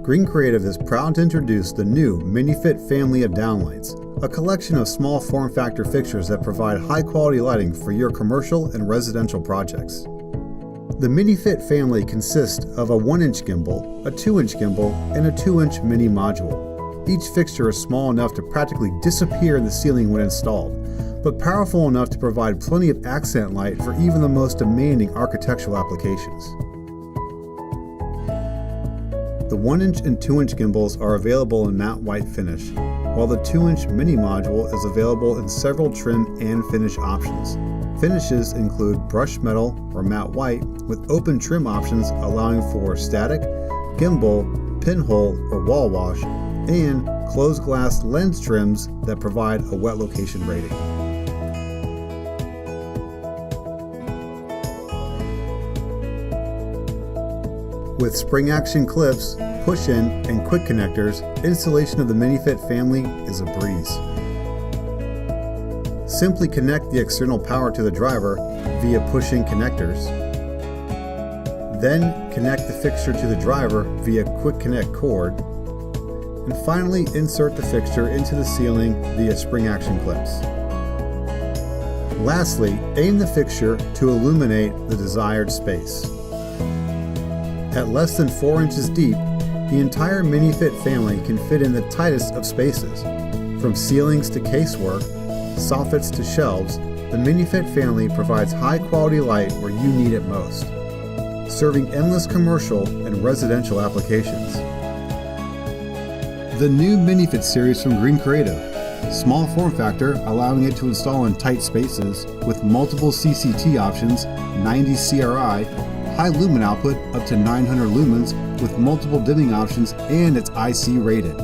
Green Creative is proud to introduce the new MiniFit family of downlights, a collection of small form factor fixtures that provide high quality lighting for your commercial and residential projects. The MiniFit family consists of a 1-inch gimbal, a 2-inch gimbal, and a 2-inch mini module. Each fixture is small enough to practically disappear in the ceiling when installed, but powerful enough to provide plenty of accent light for even the most demanding architectural applications. The 1-inch and 2-inch gimbals are available in matte white finish, while the 2-inch mini module is available in several trim and finish options. Finishes include brushed metal or matte white with open trim options allowing for static, gimbal, pinhole or wall wash, and closed glass lens trims that provide a wet location rating. With spring action clips, push-in, and quick connectors, installation of the MiniFit family is a breeze. Simply connect the external power to the driver via push-in connectors. Then connect the fixture to the driver via quick connect cord. And finally insert the fixture into the ceiling via spring action clips. Lastly, aim the fixture to illuminate the desired space. At less than 4 inches deep, the entire MiniFit family can fit in the tightest of spaces. From ceilings to casework, soffits to shelves, the MiniFit family provides high quality light where you need it most, serving endless commercial and residential applications. The new MiniFit series from Green Creative. Small form factor, allowing it to install in tight spaces with multiple CCT options, 90 CRI, high lumen output up to 900 lumens with multiple dimming options, and it's IC rated.